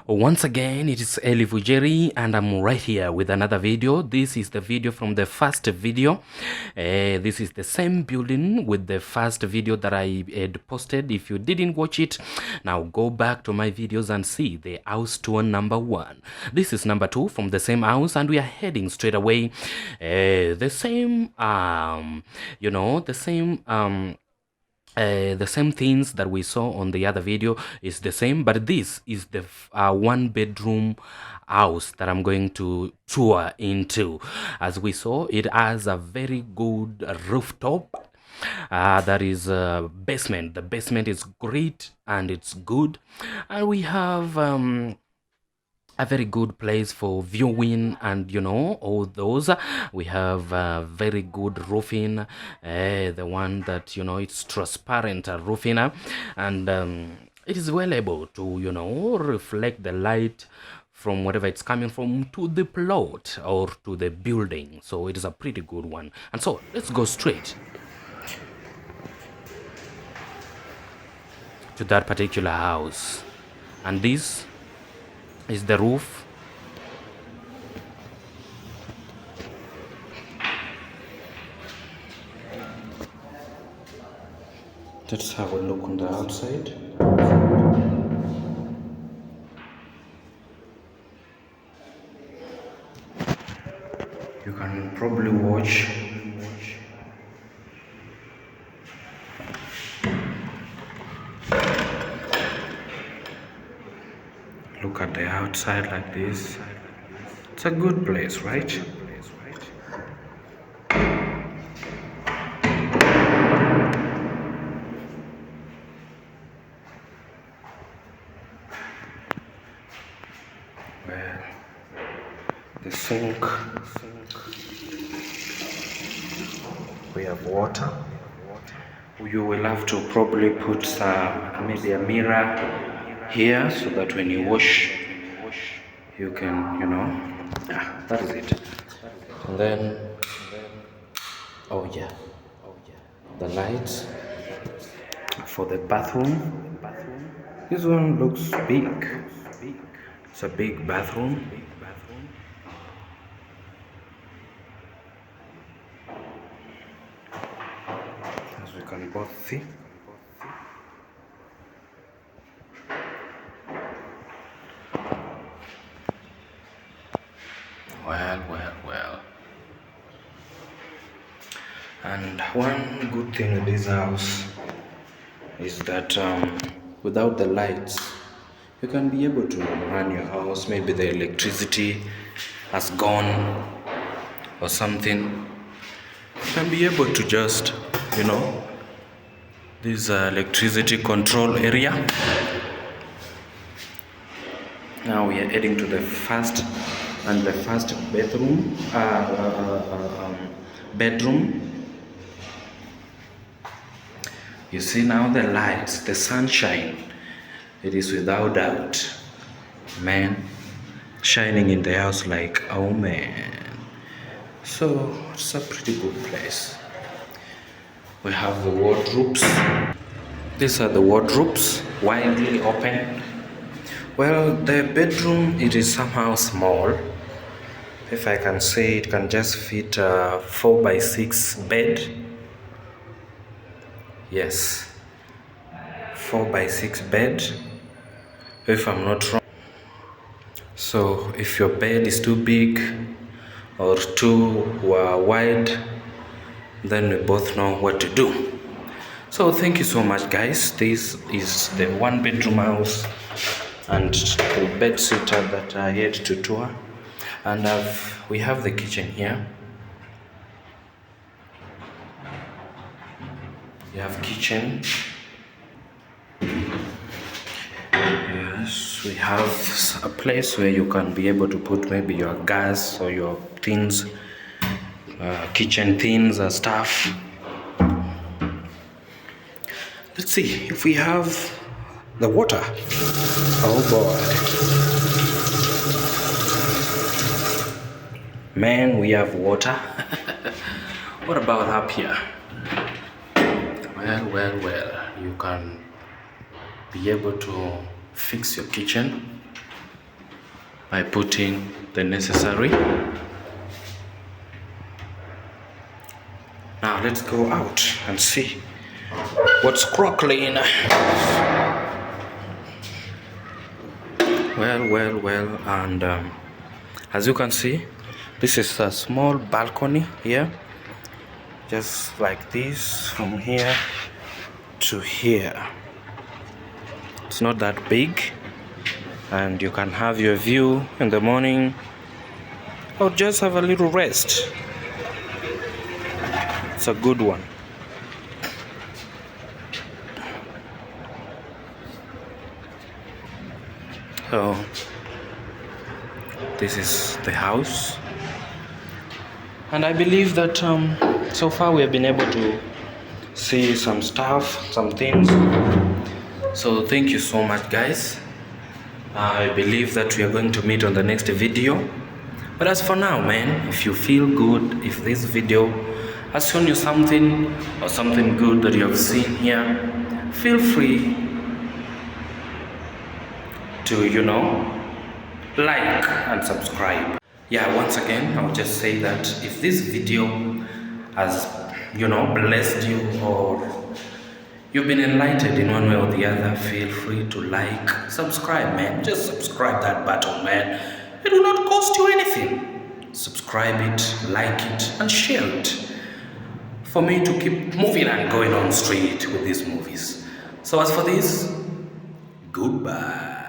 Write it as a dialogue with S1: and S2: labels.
S1: Once again, it is Eli Vujeri and I'm right here with another video. This is the video from the first video. This is the same building with the first video that I had posted. If you didn't watch it, now go back to my videos and see the house tour number 1. This is number 2 from the same house, and we are heading straight away. The same the same things that we saw on the other video is the same, but this is the 1-bedroom house that I'm going to tour into. As we saw, it has a very good rooftop. That is basement. The basement is great and it's good, and we have a very good place for viewing and all those. We have very good roofing, the one that it's transparent roofing, and it is well able to reflect the light from whatever it's coming from to the plot or to the building. So it is a pretty good one. And so let's go straight to that particular house, and this is the roof. Let's have a look on the outside. You can probably watch look at the outside like this. It's a good place, right? Well, the sink. We have water. You will have to probably put maybe a mirror here so that when you wash you can that is it. And then oh yeah, the lights for the bathroom. This one looks big. It's a big bathroom. As we can both see. Well. And one good thing with this house is that without the lights, you can be able to run your house. Maybe the electricity has gone or something. You can be able to just, this electricity control area. Now we are heading to the first bedroom. You see now the lights, the sunshine. It is without doubt, man, shining in the house like, oh man. So it's a pretty good place. We have the wardrobes. These are the wardrobes, widely open. Well, the bedroom, it is somehow small. If I can say, it can just fit a 4x6 bed. Yes, 4x6 bed, if I'm not wrong. So if your bed is too big or too wide, then we both know what to do. So thank you so much, guys. This is the 1-bedroom house and the bed sitter that I had to tour. And we have the kitchen here. You have kitchen. Yes, we have a place where you can be able to put maybe your gas or your things, kitchen things and stuff. Let's see if we have the water. Oh boy. Man, we have water. What about up here? Well, you can be able to fix your kitchen by putting the necessary. Now let's go out and see what's crackling. Well, and as you can see, this is a small balcony here, just like this, from here to here. It's not that big, and you can have your view in the morning or just have a little rest. It's a good one. So this is the house, and I believe that so far we have been able to see some stuff, some things. So thank you so much, guys. I believe that we are going to meet on the next video. But as for now, man, if you feel good, if this video has shown you something or something good that you have seen here, feel free to, like and subscribe. Yeah, once again, I'll just say that if this video has, blessed you or you've been enlightened in one way or the other, feel free to like, subscribe, man. Just subscribe that button, man. It will not cost you anything. Subscribe it, like it, and share it for me to keep moving and going on straight with these movies. So as for this, goodbye.